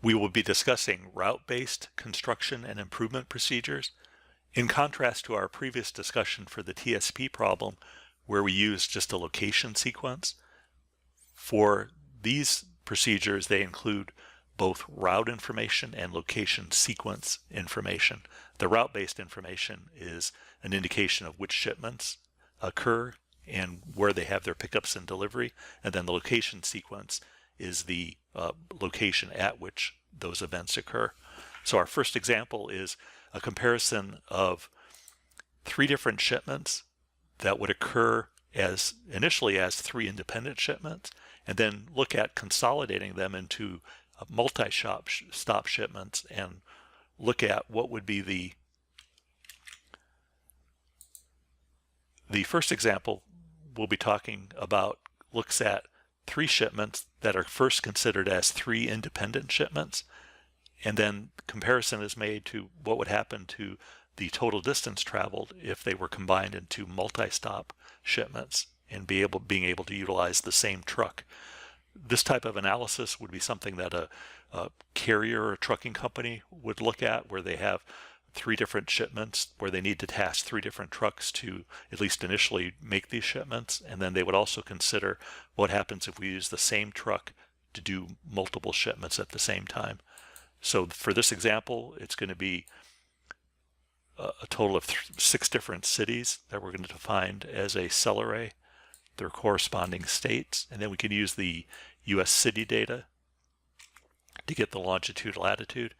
We will be discussing route-based construction and improvement procedures. In contrast to our previous discussion for the TSP problem, where we used just a location sequence, for these procedures, they include both route information and location sequence information. The route-based information is an indication of which shipments occur and where they have their pickups and delivery, and then the location sequence is the location at which those events occur. So our first example is a comparison of 3 different shipments that would occur initially as 3 independent shipments, and then look at consolidating them into multi-stop shipments and look at what would be the first example we'll be talking about looks at 3 shipments that are first considered as 3 independent shipments, and then comparison is made to what would happen to the total distance traveled if they were combined into multi-stop shipments and being able to utilize the same truck. This type of analysis would be something that a carrier or a trucking company would look at, where they have 3 different shipments where they need to task 3 different trucks to at least initially make these shipments, and then they would also consider what happens if we use the same truck to do multiple shipments at the same time. So for this example, it's going to be a total of 6 different cities that we're going to define as a cell array, their corresponding states, and then we can use the US city data to get the longitude, latitude.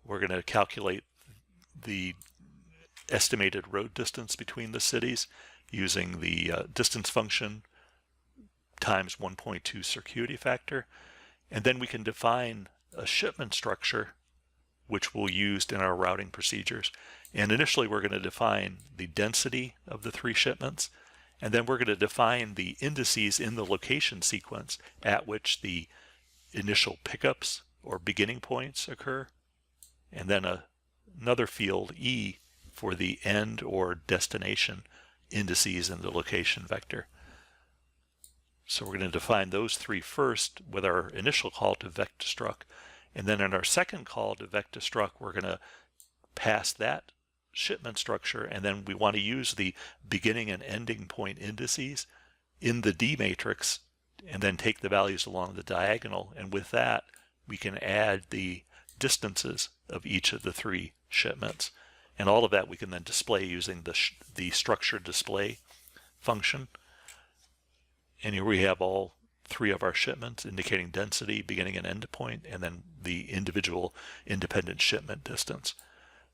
We're going to calculate the estimated road distance between the cities using the distance function times 1.2 circuity factor, and then we can define a shipment structure which we'll use in our routing procedures. And initially we're going to define the density of the 3 shipments, and then we're going to define the indices in the location sequence at which the initial pickups or beginning points occur, and then another field E for the end or destination indices in the location vector. So we're going to define those 3 first with our initial call to vectstruct, and then in our second call to vectstruct we're going to pass that shipment structure, and then we want to use the beginning and ending point indices in the D matrix and then take the values along the diagonal, and with that we can add the distances of each of the 3 shipments, and all of that we can then display using the structure display function. And here we have all 3 of our shipments indicating density, beginning and end point, and then the individual independent shipment distance.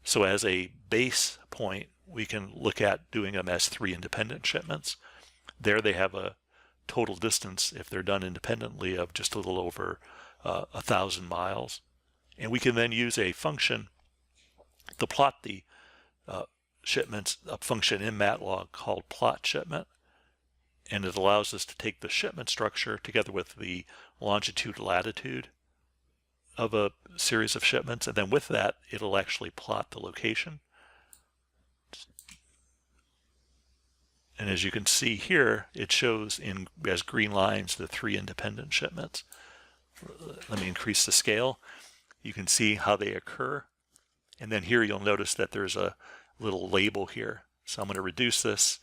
So as a base point, we can look at doing them as 3 independent shipments. There they have a total distance, if they're done independently, of just a little over 1,000 miles. And we can then use a function to plot the shipments, a function in MATLAB called plot shipment. And it allows us to take the shipment structure together with the longitude, latitude of a series of shipments, and then with that it'll actually plot the location. And as you can see here, it shows as green lines the 3 independent shipments. Let me increase the scale. You can see how they occur, and then here you'll notice that there's a little label here. So I'm going to reduce this,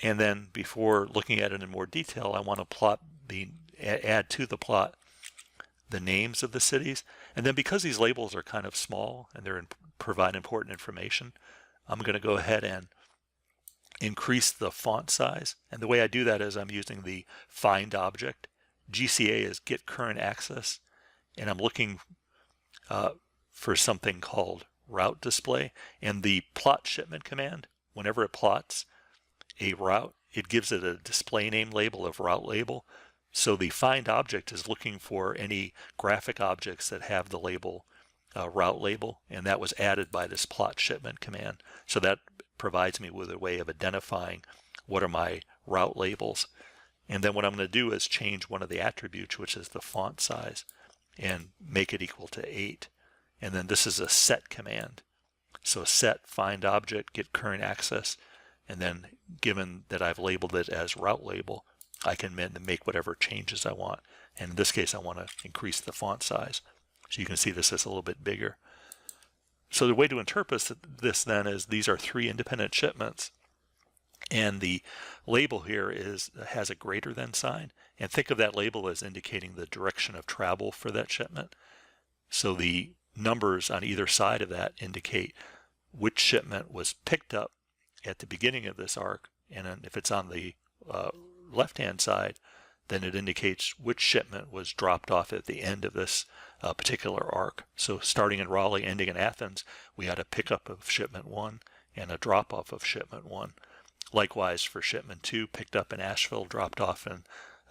and then before looking at it in more detail, I want to add to the plot the names of the cities. And then because these labels are kind of small and provide important information, I'm going to go ahead and increase the font size. And the way I do that is I'm using the find object. GCA is get current access, and I'm looking for something called route display. And the plot shipment command, whenever it plots a route, it gives it a display name label of route label. So the find object is looking for any graphic objects that have the label route label, and that was added by this plot shipment command. So that provides me with a way of identifying what are my route labels. And then what I'm going to do is change one of the attributes, which is the font size, and make it equal to 8. And then this is a set command. So set find object, get current access, and then given that I've labeled it as route label, I can make whatever changes I want. And in this case, I want to increase the font size. So you can see this is a little bit bigger. So the way to interpret this then is these are 3 independent shipments, and the label here has a greater than sign, and think of that label as indicating the direction of travel for that shipment. So the numbers on either side of that indicate which shipment was picked up at the beginning of this arc, and then if it's on the left-hand side, then it indicates which shipment was dropped off at the end of this particular arc. So starting in Raleigh, ending in Athens, we had a pickup of shipment 1 and a drop-off of shipment 1. Likewise for shipment 2, picked up in Asheville, dropped off in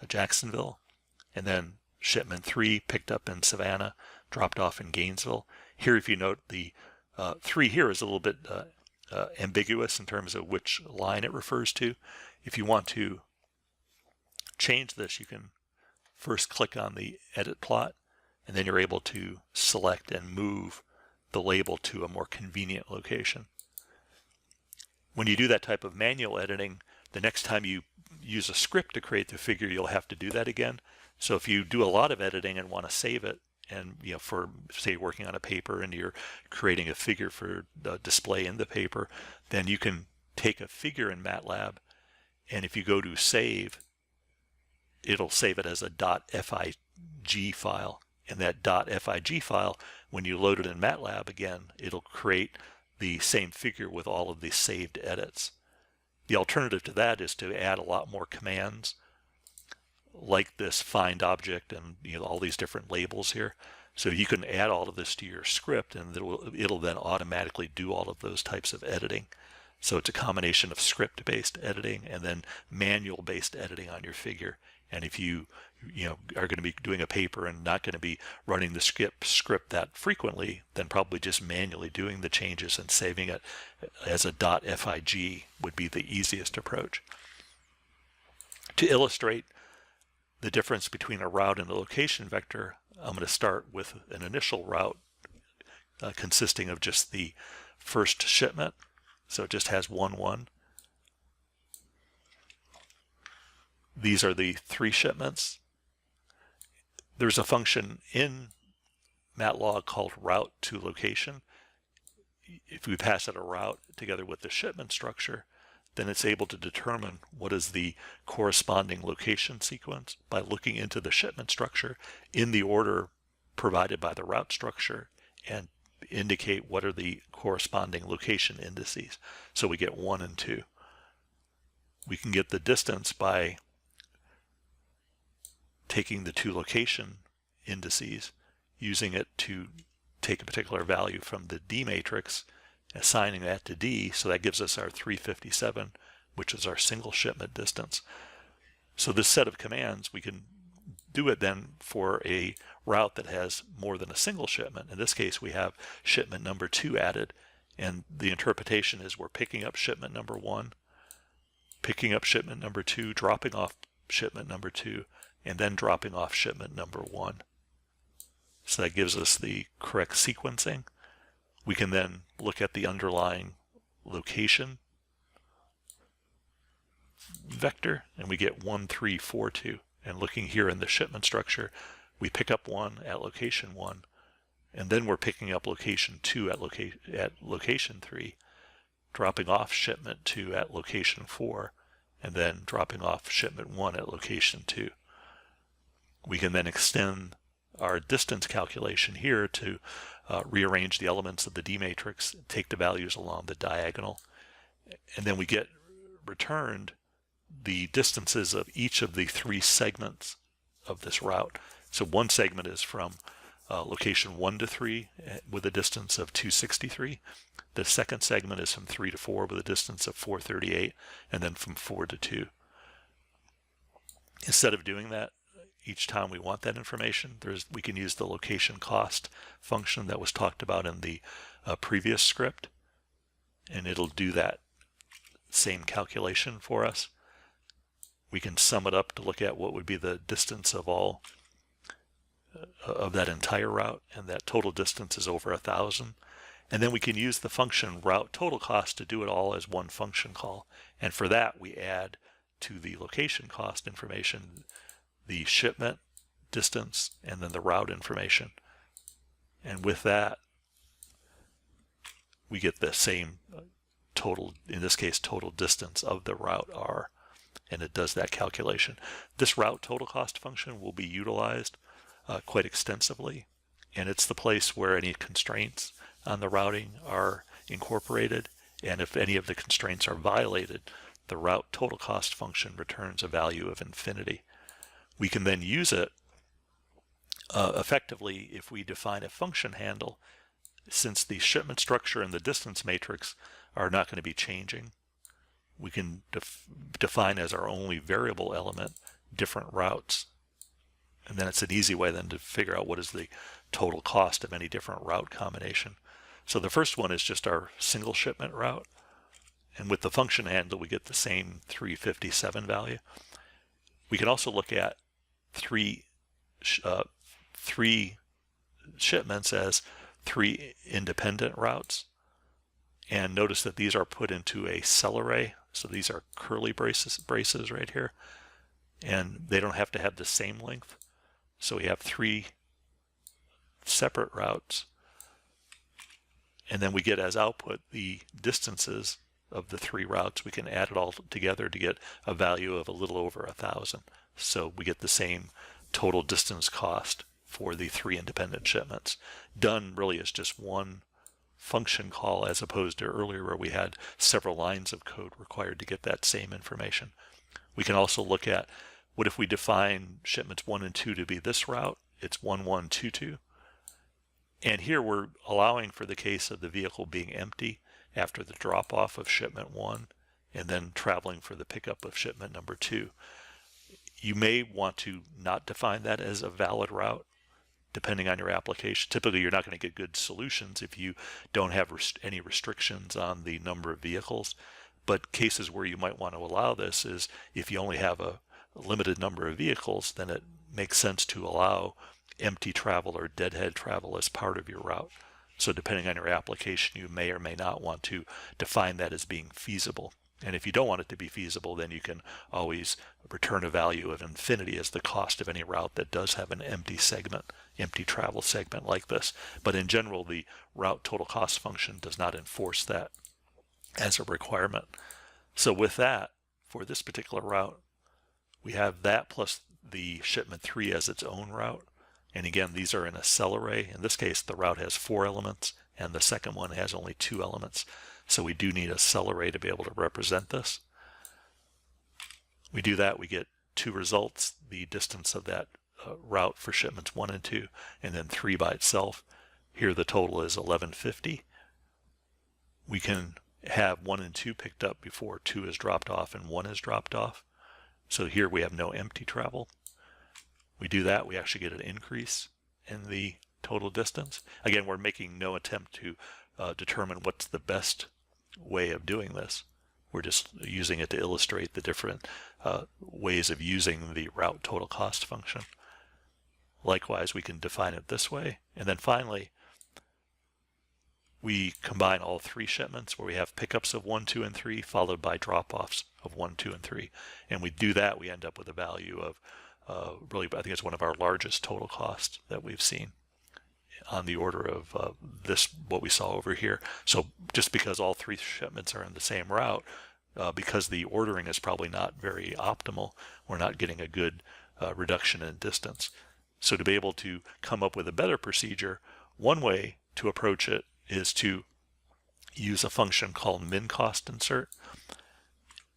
Jacksonville, and then shipment 3 picked up in Savannah, dropped off in Gainesville. Here, if you note, the 3 here is a little bit ambiguous in terms of which line it refers to. If you want to change this, you can first click on the edit plot, and then you're able to select and move the label to a more convenient location. When you do that type of manual editing, the next time you use a script to create the figure, you'll have to do that again. So if you do a lot of editing and want to save it, and for say working on a paper and you're creating a figure for the display in the paper, then you can take a figure in MATLAB, and if you go to save, it'll save it as a .fig file, and that .fig file, when you load it in MATLAB again, it'll create the same figure with all of the saved edits. The alternative to that is to add a lot more commands like this find object and all these different labels here. So you can add all of this to your script, and it'll then automatically do all of those types of editing. So it's a combination of script-based editing and then manual-based editing on your figure. And if you are going to be doing a paper and not going to be running the script that frequently, then probably just manually doing the changes and saving it as a .fig would be the easiest approach. To illustrate the difference between a route and a location vector, I'm going to start with an initial route consisting of just the first shipment. So it just has 1, 1. These are the 3 shipments. There's a function in MATLAB called route to location. If we pass it a route together with the shipment structure, then it's able to determine what is the corresponding location sequence by looking into the shipment structure in the order provided by the route structure and indicate what are the corresponding location indices. So we get 1 and 2. We can get the distance by taking the 2 location indices, using it to take a particular value from the D matrix, assigning that to D, so that gives us our 357, which is our single shipment distance. So this set of commands, we can do it then for a route that has more than a single shipment. In this case, we have shipment number 2 added, and the interpretation is we're picking up shipment number 1, picking up shipment number 2, dropping off shipment number 2, and then dropping off shipment number 1. So that gives us the correct sequencing. We can then look at the underlying location vector, and we get 1, 3, 4, 2. And looking here in the shipment structure, we pick up 1 at location 1, and then we're picking up location 2 at location 3, dropping off shipment 2 at location 4, and then dropping off shipment 1 at location 2. We can then extend our distance calculation here to rearrange the elements of the D matrix, take the values along the diagonal, and then we get returned the distances of each of the 3 segments of this route. So one segment is from location 1 to 3 with a distance of 263. The second segment is from 3 to 4 with a distance of 438, and then from 4 to 2. Instead of doing that each time we want that information, we can use the location cost function that was talked about in the previous script, and it'll do that same calculation for us. We can sum it up to look at what would be the distance of all of that entire route, and that total distance is over 1,000. And then we can use the function route total cost to do it all as one function call. And for that, we add to the location cost information the shipment distance and then the route information. And with that, we get the same total, in this case, total distance of the route R, and it does that calculation. This route total cost function will be utilized quite extensively, and it's the place where any constraints on the routing are incorporated, and if any of the constraints are violated, the route total cost function returns a value of infinity. We can then use it effectively if we define a function handle, since the shipment structure and the distance matrix are not going to be changing. We can define as our only variable element different routes. And then it's an easy way then to figure out what is the total cost of any different route combination. So the first one is just our single shipment route. And with the function handle, we get the same 357 value. We can also look at three shipments as three independent routes. And notice that these are put into a cell array. So these are curly braces right here. And they don't have to have the same length. So we have three separate routes. And then we get as output the distances of the three routes. We can add it all together to get a value of a little over 1,000. So we get the same total distance cost for the three independent shipments. Done really is just one function call, as opposed to earlier where we had several lines of code required to get that same information. We can also look at, what if we define shipments 1 and 2 to be this route? It's 1122. And here we're allowing for the case of the vehicle being empty after the drop-off of shipment 1 and then traveling for the pickup of shipment number 2. You may want to not define that as a valid route depending on your application. Typically, you're not going to get good solutions if you don't have any restrictions on the number of vehicles. But cases where you might want to allow this is if you only have a limited number of vehicles, then it makes sense to allow empty travel or deadhead travel as part of your route. So depending on your application, you may or may not want to define that as being feasible. And if you don't want it to be feasible, then you can always return a value of infinity as the cost of any route that does have an empty segment, empty travel segment like this. But in general, the route total cost function does not enforce that as a requirement. So with that, for this particular route, we have that plus the shipment 3 as its own route. And again, these are in a cell array. In this case, the route has 4 elements, and the second one has only 2 elements. So we do need a cell array to be able to represent this. We do that, we get 2 results, the distance of that route for shipments 1 and 2, and then 3 by itself. Here the total is 1150. We can have 1 and 2 picked up before 2 is dropped off and 1 is dropped off. So here we have no empty travel. We do that, we actually get an increase in the total distance. Again, we're making no attempt to determine what's the best way of doing this. We're just using it to illustrate the different ways of using the route total cost function. Likewise, we can define it this way. And then finally, we combine all 3 shipments where we have pickups of 1, 2, and 3 followed by drop-offs of 1, 2, and 3. And we do that, we end up with a value of really, I think it's one of our largest total costs that we've seen, on the order of this, what we saw over here. So just because all 3 shipments are in the same route, because the ordering is probably not very optimal, we're not getting a good reduction in distance. So to be able to come up with a better procedure, one way to approach it is to use a function called min-cost-insert.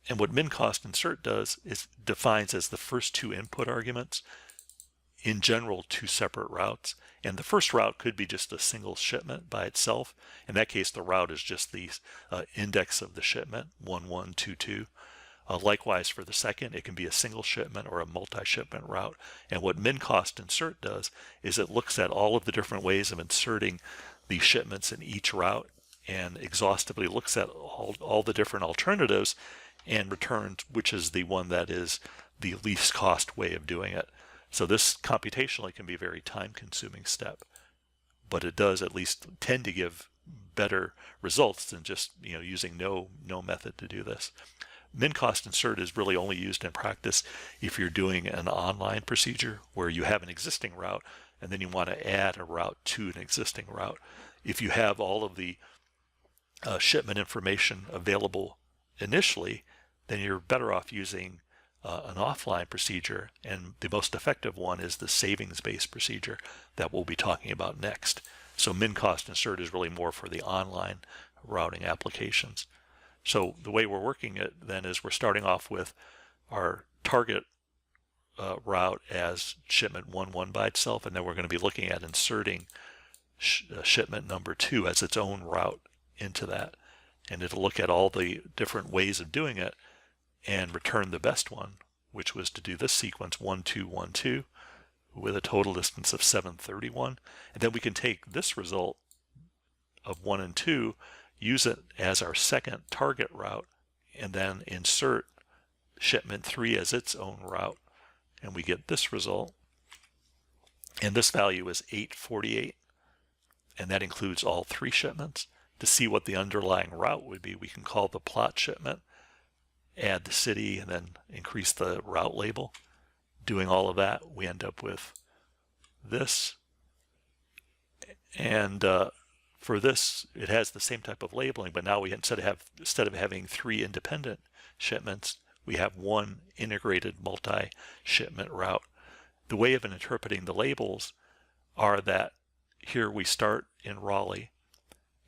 And what min-cost-insert does is defines as the first 2 input arguments, in general, 2 separate routes. And the first route could be just a single shipment by itself. In that case, the route is just the index of the shipment, 1122. Likewise, for the second, it can be a single shipment or a multi-shipment route. And what min-cost-insert does is it looks at all of the different ways of inserting the shipments in each route and exhaustively looks at all the different alternatives and returns which is the one that is the least cost way of doing it. So this computationally can be a very time-consuming step, but it does at least tend to give better results than just using no method to do this. Min-cost-insert is really only used in practice if you're doing an online procedure where you have an existing route and then you want to add a route to an existing route. If you have all of the shipment information available initially, then you're better off using an offline procedure, and the most effective one is the savings-based procedure that we'll be talking about next. So min cost insert is really more for the online routing applications. So the way we're working it then is we're starting off with our target route as shipment 1-1 by itself, and then we're going to be looking at inserting shipment number 2 as its own route into that, and it'll look at all the different ways of doing it and return the best one, which was to do this sequence 1-2-1-2 with a total distance of 731, and then we can take this result of 1 and 2, use it as our second target route, and then insert shipment 3 as its own route, and we get this result, and this value is 848, and that includes all 3 shipments. To see what the underlying route would be, we can call the plot shipment, add the city, and then increase the route label. Doing all of that, we end up with this. And for this, it has the same type of labeling, but now we instead of having 3 independent shipments, we have 1 integrated multi-shipment route. The way of interpreting the labels are that here we start in Raleigh,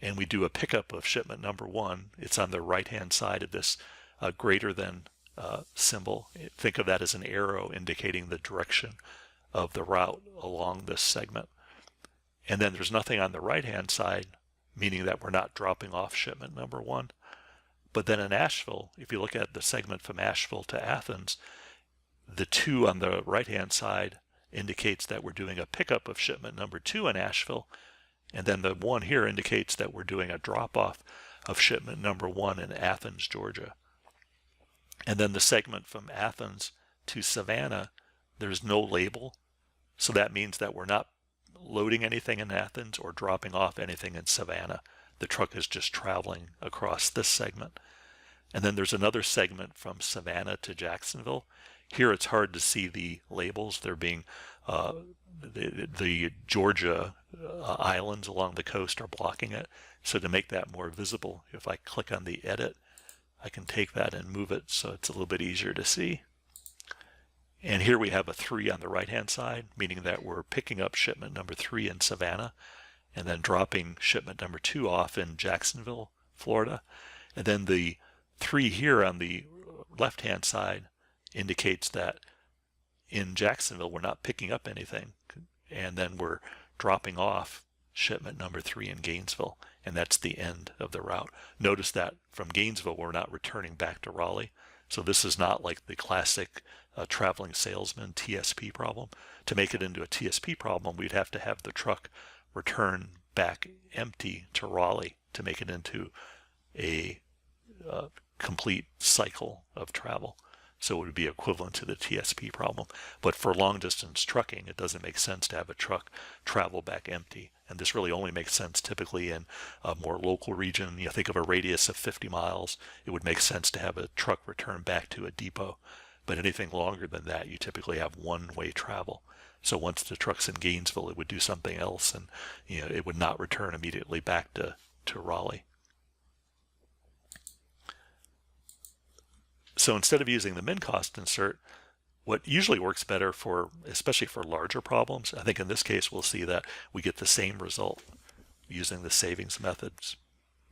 and we do a pickup of shipment number 1. It's on the right-hand side of this greater than symbol. Think of that as an arrow indicating the direction of the route along this segment. And then there's nothing on the right-hand side, meaning that we're not dropping off shipment number 1. But then in Asheville, if you look at the segment from Asheville to Athens, the 2 on the right-hand side indicates that we're doing a pickup of shipment number 2 in Asheville, and then the 1 here indicates that we're doing a drop-off of shipment number 1 in Athens, Georgia. And then the segment from Athens to Savannah, there's no label, so that means that we're not loading anything in Athens or dropping off anything in Savannah. The truck is just traveling across this segment. And then there's another segment from Savannah to Jacksonville. Here it's hard to see the labels. They're being the Georgia islands along the coast are blocking it. So to make that more visible, if I click on the edit, I can take that and move it so it's a little bit easier to see. And here we have a 3 on the right-hand side, meaning that we're picking up shipment number 3 in Savannah and then dropping shipment number 2 off in Jacksonville, Florida. And then the 3 here on the left-hand side indicates that in Jacksonville we're not picking up anything, and then we're dropping off shipment number 3 in Gainesville, and that's the end of the route. Notice that from Gainesville we're not returning back to Raleigh, so this is not like the classic traveling salesman TSP problem. To make it into a TSP problem, we'd have to have the truck return back empty to Raleigh to make it into a complete cycle of travel. So it would be equivalent to the TSP problem. But for long distance trucking, it doesn't make sense to have a truck travel back empty. And this really only makes sense typically in a more local region. You think of a radius of 50 miles, it would make sense to have a truck return back to a depot. But anything longer than that, you typically have one-way travel. So once the truck's in Gainesville, it would do something else, and it would not return immediately back to Raleigh. So instead of using the min cost insert, what usually works better for, especially for larger problems, I think in this case we'll see that we get the same result using the savings methods.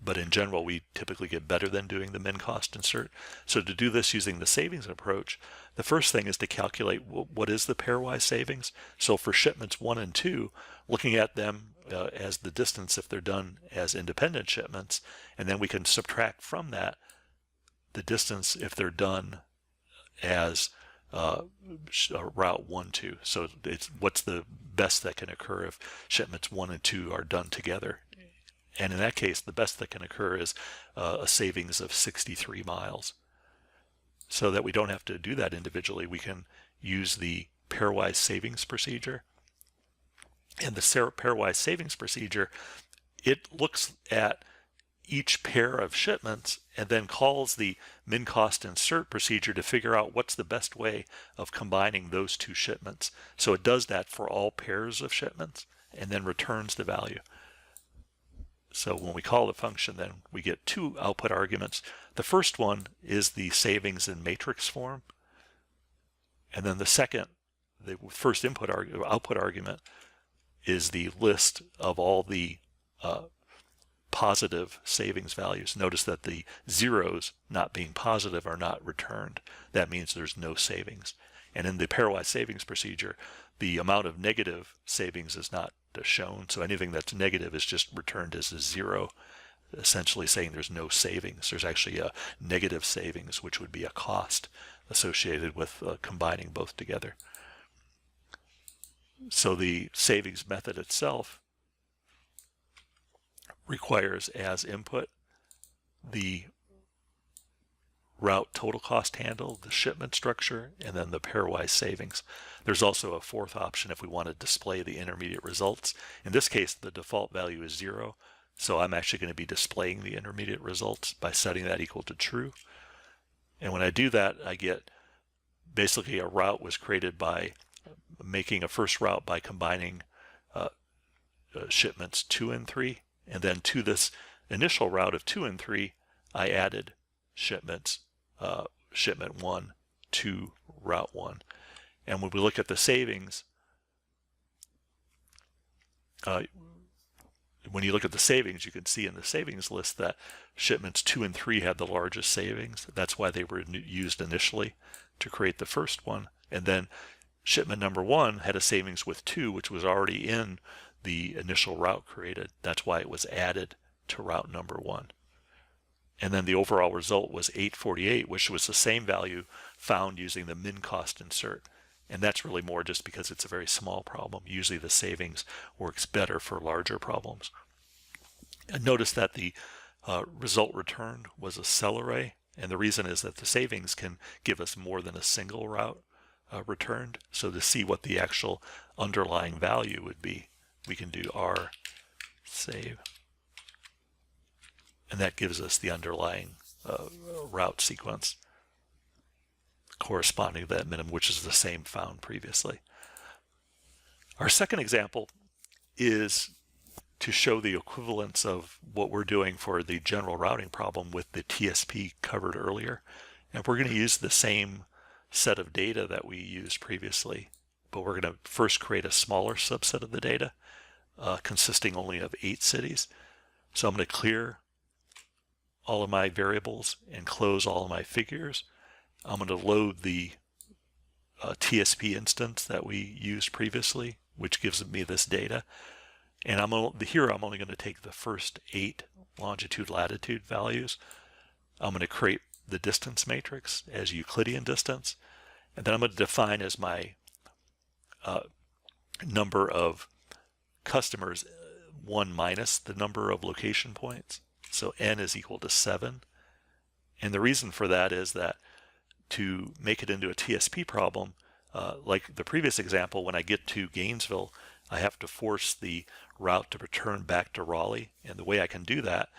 But in general, we typically get better than doing the min cost insert. So to do this using the savings approach, the first thing is to calculate what is the pairwise savings. So for shipments 1 and 2, looking at them as the distance if they're done as independent shipments, and then we can subtract from that the distance if they're done as route 1-2. So it's what's the best that can occur if shipments 1 and 2 are done together. And in that case, the best that can occur is a savings of 63 miles. So that we don't have to do that individually, we can use the pairwise savings procedure. And the pairwise savings procedure, it looks at each pair of shipments and then calls the min cost insert procedure to figure out what's the best way of combining those two shipments. So it does that for all pairs of shipments and then returns the value. So when we call the function, then we get two output arguments. The first one is the savings in matrix form. And then the first output argument is the list of all the positive savings values. Notice that the zeros not being positive are not returned. That means there's no savings. And in the pairwise savings procedure, the amount of negative savings is not shown. So anything that's negative is just returned as a zero, essentially saying there's no savings. There's actually a negative savings, which would be a cost associated with combining both together. So the savings method itself requires as input the route total cost handle, the shipment structure, and then the pairwise savings. There's also a fourth option if we want to display the intermediate results. In this case, the default value is 0, so I'm actually going to be displaying the intermediate results by setting that equal to true. And when I do that, I get basically a route was created by making a first route by combining shipments 2 and 3, and then to this initial route of 2 and 3, I added shipment 1 to route 1. And when we look at the savings, when you look at the savings, you can see in the savings list that shipments 2 and 3 had the largest savings. That's why they were used initially to create the first one. And then shipment number 1 had a savings with 2, which was already in the initial route created. That's why it was added to route number 1. And then the overall result was 848, which was the same value found using the min cost insert. And that's really more just because it's a very small problem. Usually the savings works better for larger problems. And notice that the result returned was a cell array. And the reason is that the savings can give us more than a single route returned. So to see what the actual underlying value would be, we can do R save. And that gives us the underlying route sequence corresponding to that minimum, which is the same found previously. Our second example is to show the equivalence of what we're doing for the general routing problem with the TSP covered earlier. And we're going to use the same set of data that we used previously, but we're going to first create a smaller subset of the data consisting only of 8 cities. So I'm going to clear all of my variables and close all of my figures. I'm going to load the TSP instance that we used previously, which gives me this data. And here I'm only going to take the first 8 longitude latitude values. I'm going to create the distance matrix as Euclidean distance, and then I'm going to define as my number of customers 1 minus the number of location points. So n is equal to 7. And the reason for that is that to make it into a TSP problem, like the previous example, when I get to Gainesville, I have to force the route to return back to Raleigh. And the way I can do that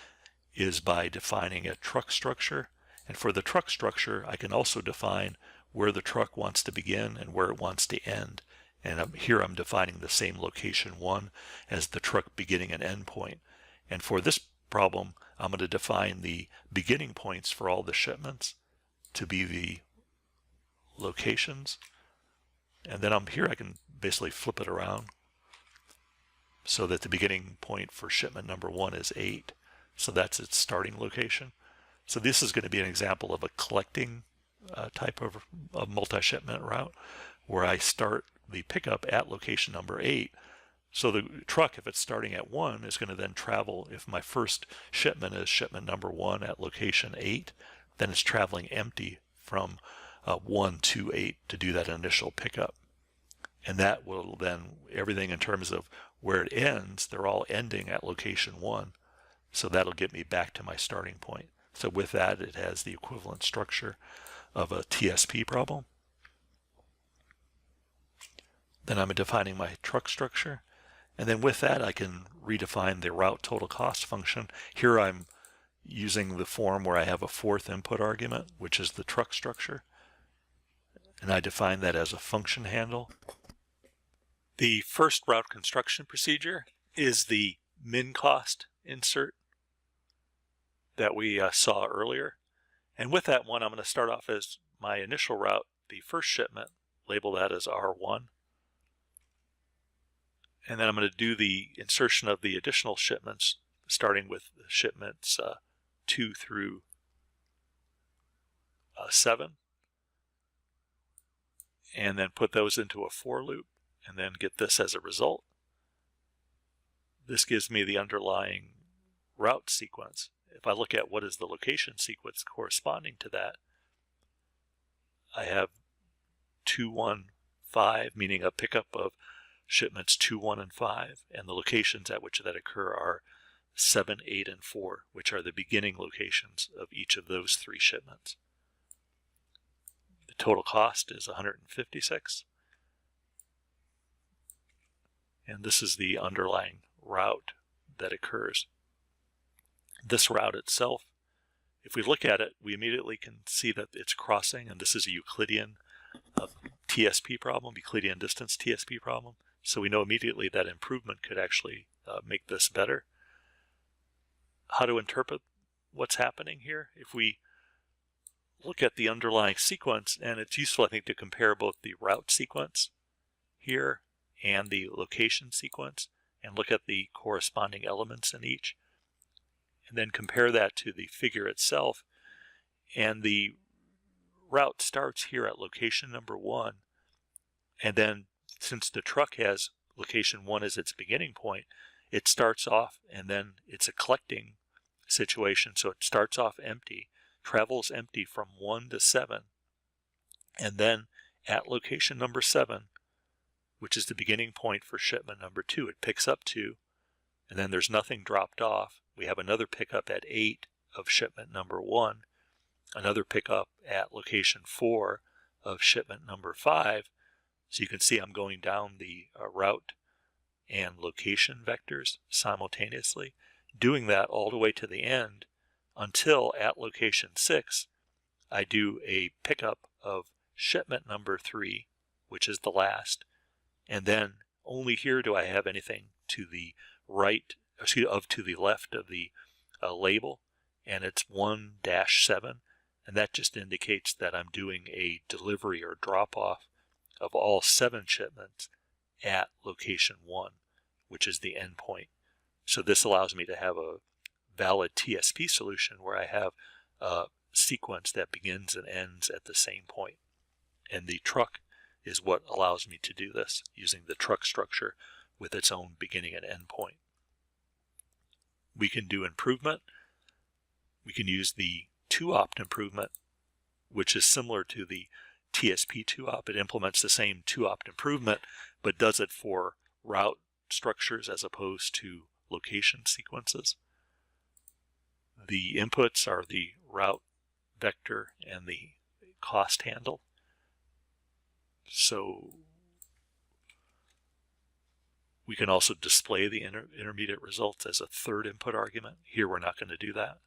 is by defining a truck structure. And for the truck structure, I can also define where the truck wants to begin and where it wants to end. And here I'm defining the same location 1 as the truck beginning and end point. And for this problem, I'm going to define the beginning points for all the shipments to be the locations. And then here I can basically flip it around so that the beginning point for shipment number 1 is 8. So that's its starting location. So this is going to be an example of a collecting type of multi-shipment route where I start the pickup at location number 8. So the truck, if it's starting at 1, is going to then travel, if my first shipment is shipment number 1 at location 8, then it's traveling empty from 1 to 8 to do that initial pickup. And that will then, everything in terms of where it ends, they're all ending at location 1. So that'll get me back to my starting point. So with that, it has the equivalent structure of a TSP problem. Then I'm defining my truck structure. And then with that, I can redefine the route total cost function. Here I'm using the form where I have a fourth input argument, which is the truck structure. And I define that as a function handle. The first route construction procedure is the min cost insert that we saw earlier. And with that one, I'm going to start off as my initial route, the first shipment, label that as R1. And then I'm going to do the insertion of the additional shipments, starting with shipments 2 through 7. And then put those into a for loop, and then get this as a result. This gives me the underlying route sequence. If I look at what is the location sequence corresponding to that, I have 2, 1, 5, meaning a pickup of shipments 2, 1, and 5, and the locations at which that occur are 7, 8, and 4, which are the beginning locations of each of those 3 shipments. The total cost is $156, and this is the underlying route that occurs. This route itself, if we look at it, we immediately can see that it's crossing, and this is a Euclidean TSP problem, Euclidean distance TSP problem. So we know immediately that improvement could actually make this better. How to interpret what's happening here? If we look at the underlying sequence, and it's useful, I think, to compare both the route sequence here and the location sequence, and look at the corresponding elements in each, and then compare that to the figure itself. And the route starts here at location number 1, and then since the truck has location 1 as its beginning point, it starts off, and then it's a collecting situation, so it starts off empty, travels empty from 1 to 7, and then at location number 7, which is the beginning point for shipment number 2, it picks up 2, and then there's nothing dropped off. We have another pickup at 8 of shipment number 1, another pickup at location 4 of shipment number 5. So you can see I'm going down the route and location vectors simultaneously, doing that all the way to the end until at location 6, I do a pickup of shipment number 3, which is the last, and then only here do I have anything to the right, to the left of the label, and it's 1-7, and that just indicates that I'm doing a delivery or drop-off of all 7 shipments at location 1, which is the end point. So this allows me to have a valid TSP solution where I have a sequence that begins and ends at the same point. And the truck is what allows me to do this, using the truck structure with its own beginning and end point. We can do improvement. We can use the 2-opt improvement, which is similar to the TSP 2-op. It implements the same 2-opt improvement, but does it for route structures as opposed to location sequences. The inputs are the route vector and the cost handle. So we can also display the intermediate results as a third input argument. Here we're not going to do that.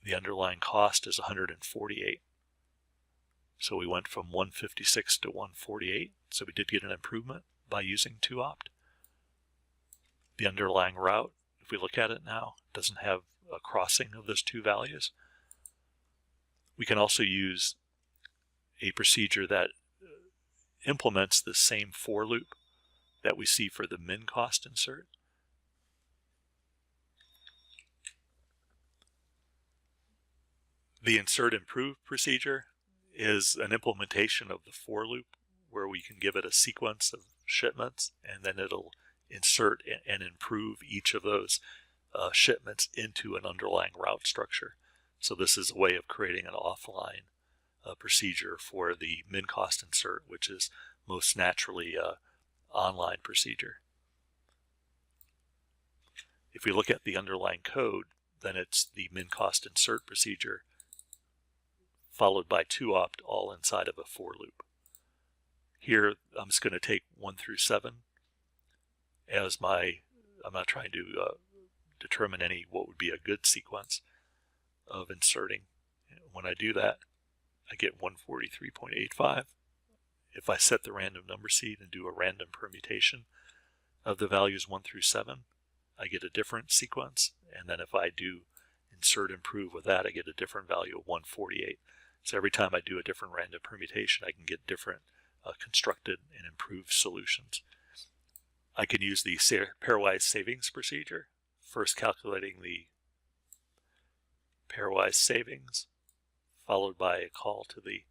The underlying cost is 148. So we went from 156 to 148. So we did get an improvement by using 2-opt. The underlying route, if we look at it now, doesn't have a crossing of those 2 values. We can also use a procedure that implements the same for loop that we see for the min cost insert. The insert improve procedure is an implementation of the for loop where we can give it a sequence of shipments, and then it'll insert and improve each of those shipments into an underlying route structure. So this is a way of creating an offline procedure for the min cost insert, which is most naturally an online procedure. If we look at the underlying code, then it's the min cost insert procedure followed by 2-opt, all inside of a for loop. Here I'm just going to take 1 through 7 as my I'm not trying to determine what would be a good sequence of inserting. When I do that, I get 143.85. If I set the random number seed and do a random permutation of the values 1 through 7, I get a different sequence. And then if I do insert improve with that, I get a different value of 148. So every time I do a different random permutation, I can get different constructed and improved solutions. I can use the pairwise savings procedure, first calculating the pairwise savings, followed by a call to the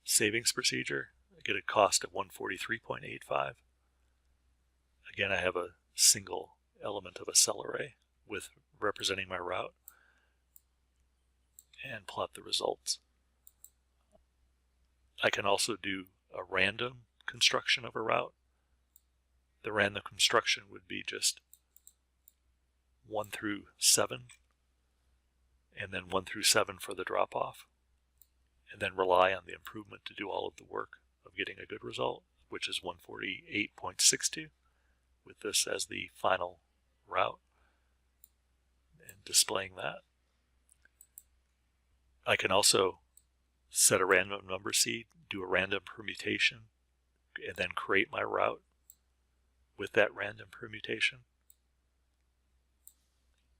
savings procedure. I get a cost of 143.85. Again, I have a single element of a cell array with representing my route, and plot the results. I can also do a random construction of a route. The random construction would be just 1 through 7, and then 1 through 7 for the drop-off, and then rely on the improvement to do all of the work of getting a good result, which is 148.62, with this as the final route, and displaying that. I can also set a random number seed, do a random permutation, and then create my route with that random permutation.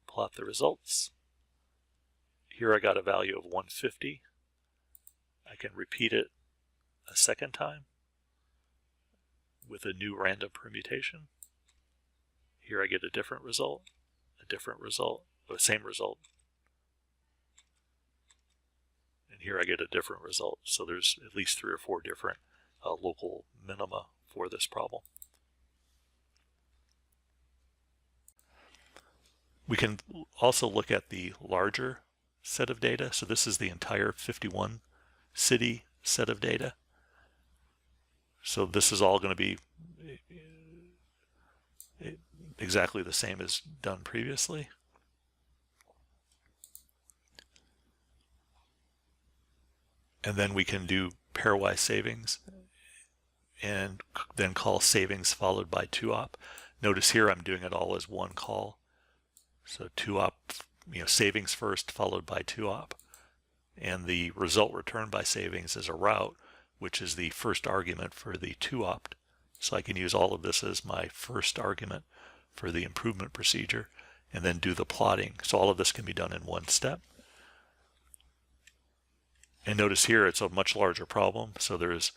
Plot the results. Here I got a value of 150. I can repeat it a second time with a new random permutation. Here I get a different result, the same result. And here I get a different result. So there's at least 3 or 4 different local minima for this problem. We can also look at the larger set of data. So this is the entire 51 city set of data. So this is all going to be exactly the same as done previously. And then we can do pairwise savings and then call savings followed by 2op. Notice here I'm doing it all as one call. So 2op, savings first followed by 2op. And the result returned by savings is a route, which is the first argument for the 2opt. So I can use all of this as my first argument for the improvement procedure and then do the plotting. So all of this can be done in one step. And notice here it's a much larger problem, so there's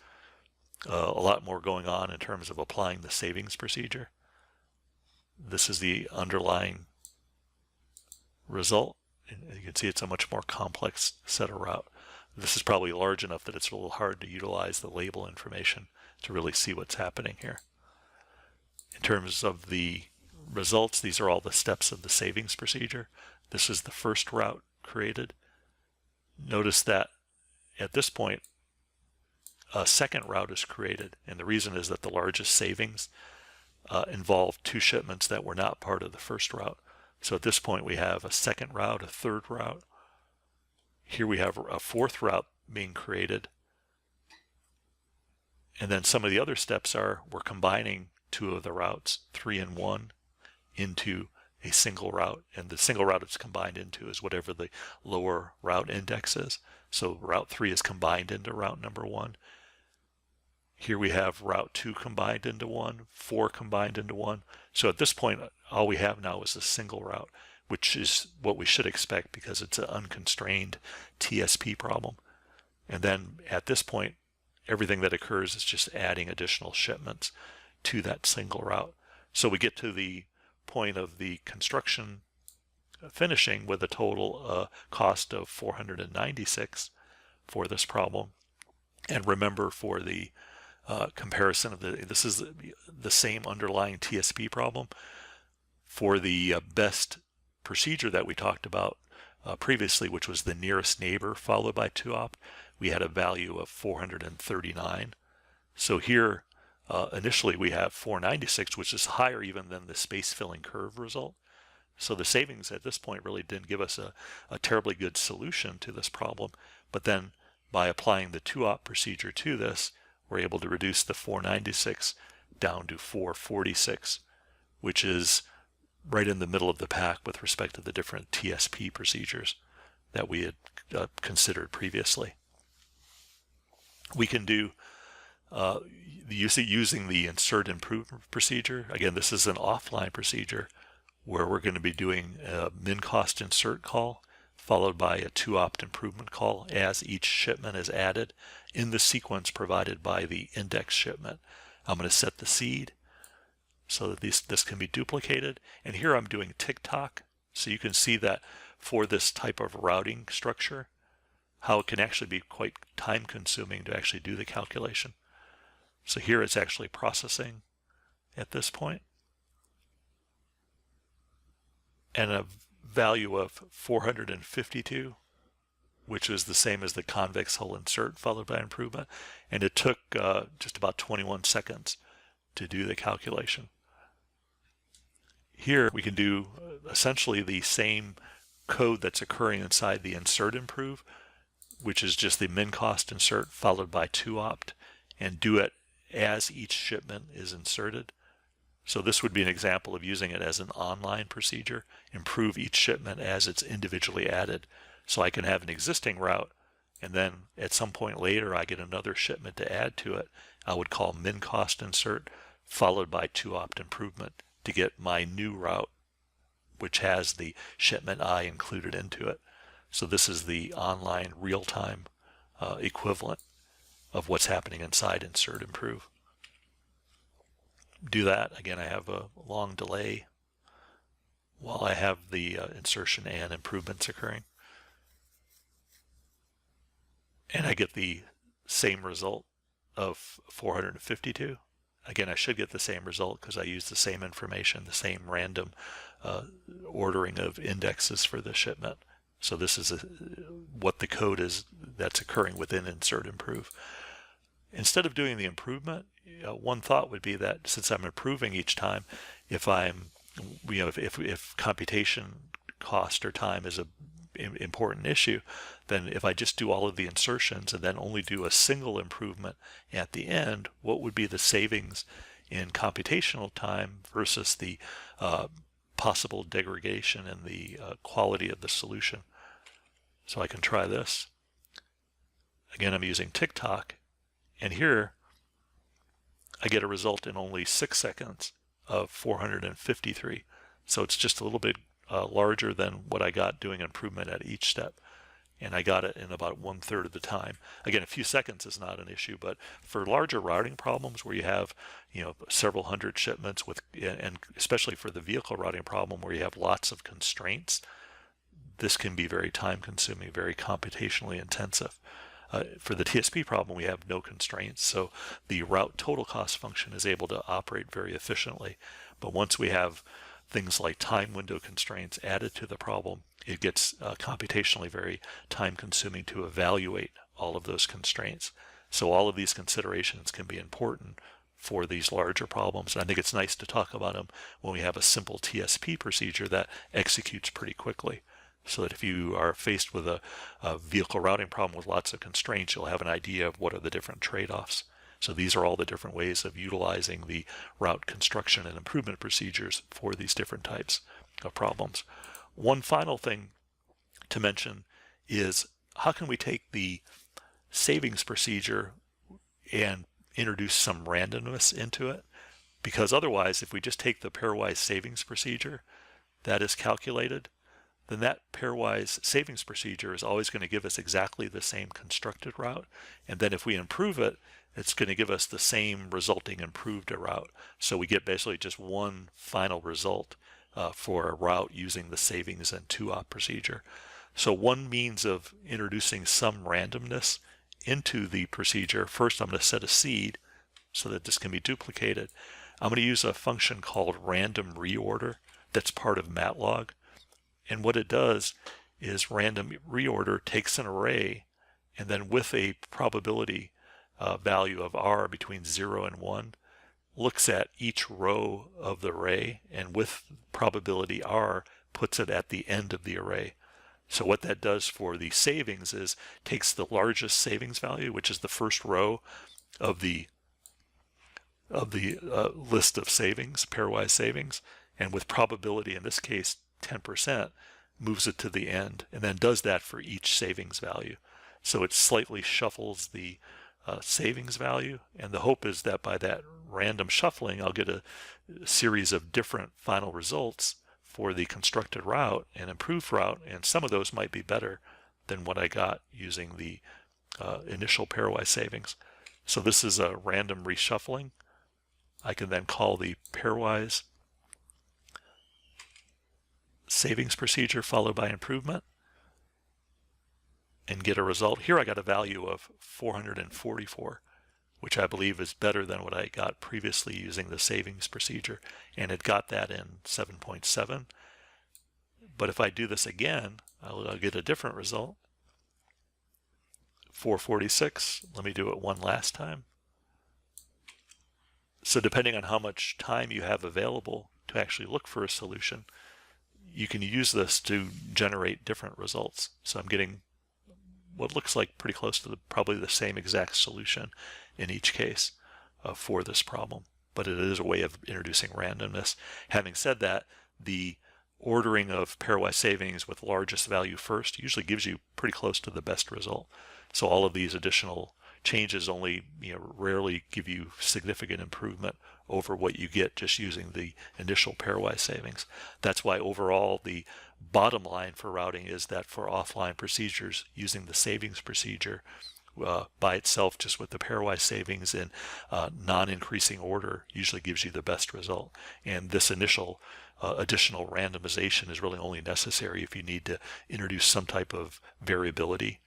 a lot more going on in terms of applying the savings procedure. This is the underlying result. And you can see it's a much more complex set of route. This is probably large enough that it's a little hard to utilize the label information to really see what's happening here. In terms of the results, these are all the steps of the savings procedure. This is the first route created. Notice that at this point, a second route is created, and the reason is that the largest savings involved 2 shipments that were not part of the first route. So at this point we have a second route, a third route. Here we have a fourth route being created. And then some of the other steps are we're combining 2 of the routes, 3 and 1, into a single route. And the single route it's combined into is whatever the lower route index is. So route 3 is combined into route number 1. Here we have route 2 combined into 1, 4 combined into 1. So at this point, all we have now is a single route, which is what we should expect because it's an unconstrained TSP problem. And then at this point, everything that occurs is just adding additional shipments to that single route. So we get to the point of the construction finishing with a total cost of 496 for this problem. And remember, for the comparison of this is the same underlying TSP problem. For the best procedure that we talked about previously, which was the nearest neighbor followed by 2op, we had a value of 439. So here initially we have 496, which is higher even than the space filling curve result. So the savings at this point really didn't give us a terribly good solution to this problem. But then by applying the 2op procedure to this, we're able to reduce the 496 down to 446, which is right in the middle of the pack with respect to the different TSP procedures that we had considered previously. We can do using the insert improve procedure. Again, this is an offline procedure where we're going to be doing a min cost insert call followed by a 2-opt improvement call as each shipment is added in the sequence provided by the index shipment. I'm going to set the seed so that this can be duplicated. And here I'm doing tick-tock, so you can see that for this type of routing structure, how it can actually be quite time-consuming to actually do the calculation. So here it's actually processing at this point. And a value of 452, which is the same as the convex hull insert followed by improvement. And it took just about 21 seconds to do the calculation. Here we can do essentially the same code that's occurring inside the insert improve, which is just the min cost insert followed by 2-opt, and do it as each shipment is inserted. So this would be an example of using it as an online procedure, improve each shipment as it's individually added. So I can have an existing route, and then at some point later I get another shipment to add to it. I would call min cost insert followed by 2-opt improvement to get my new route, which has the shipment I included into it. So this is the online real-time equivalent of what's happening inside insert improve. Do that. Again, I have a long delay while I have the insertion and improvements occurring. And I get the same result of 452. Again, I should get the same result because I use the same information, the same random ordering of indexes for the shipment. So this is what the code is that's occurring within insert improve. Instead of doing the improvement, one thought would be that since I'm improving each time, if computation cost or time is an important issue, then if I just do all of the insertions and then only do a single improvement at the end, what would be the savings in computational time versus the possible degradation in the quality of the solution? So I can try this. Again, I'm using tick-tock, and here I get a result in only 6 seconds of 453. So it's just a little bit larger than what I got doing improvement at each step. And I got it in about 1/3 of the time. Again, a few seconds is not an issue, but for larger routing problems where you have, several hundred shipments and especially for the vehicle routing problem where you have lots of constraints, this can be very time consuming, very computationally intensive. For the TSP problem, we have no constraints, so the route total cost function is able to operate very efficiently. But once we have things like time window constraints added to the problem, it gets computationally very time consuming to evaluate all of those constraints. So all of these considerations can be important for these larger problems. And I think it's nice to talk about them when we have a simple TSP procedure that executes pretty quickly. So that if you are faced with a vehicle routing problem with lots of constraints, you'll have an idea of what are the different trade-offs. So these are all the different ways of utilizing the route construction and improvement procedures for these different types of problems. One final thing to mention is how can we take the savings procedure and introduce some randomness into it? Because otherwise, if we just take the pairwise savings procedure that is calculated, then that pairwise savings procedure is always going to give us exactly the same constructed route. And then if we improve it, it's going to give us the same resulting improved route. So we get basically just one final result for a route using the savings and 2-opt procedure. So one means of introducing some randomness into the procedure, first I'm going to set a seed so that this can be duplicated. I'm going to use a function called random reorder that's part of MATLOG. And what it does is random reorder takes an array and then with a probability value of r between 0 and 1, looks at each row of the array and with probability r puts it at the end of the array. So what that does for the savings is takes the largest savings value, which is the first row of the list of savings, pairwise savings, and with probability, in this case 10%, moves it to the end and then does that for each savings value. So it slightly shuffles the savings value, and the hope is that by that random shuffling I'll get a series of different final results for the constructed route and improved route, and some of those might be better than what I got using the initial pairwise savings. So this is a random reshuffling. I can then call the pairwise savings procedure followed by improvement and get a result. Here I got a value of 444, which I believe is better than what I got previously using the savings procedure, and it got that in 7.7. But if I do this again, I'll get a different result. 446. Let me do it one last time. So depending on how much time you have available to actually look for a solution, you can use this to generate different results. So I'm getting what looks like pretty close to probably the same exact solution in each case for this problem. But it is a way of introducing randomness. Having said that, the ordering of pairwise savings with largest value first usually gives you pretty close to the best result. So all of these additional changes only rarely give you significant improvement over what you get just using the initial pairwise savings. That's why overall the bottom line for routing is that for offline procedures, using the savings procedure by itself just with the pairwise savings in non-increasing order usually gives you the best result. And this initial additional randomization is really only necessary if you need to introduce some type of variability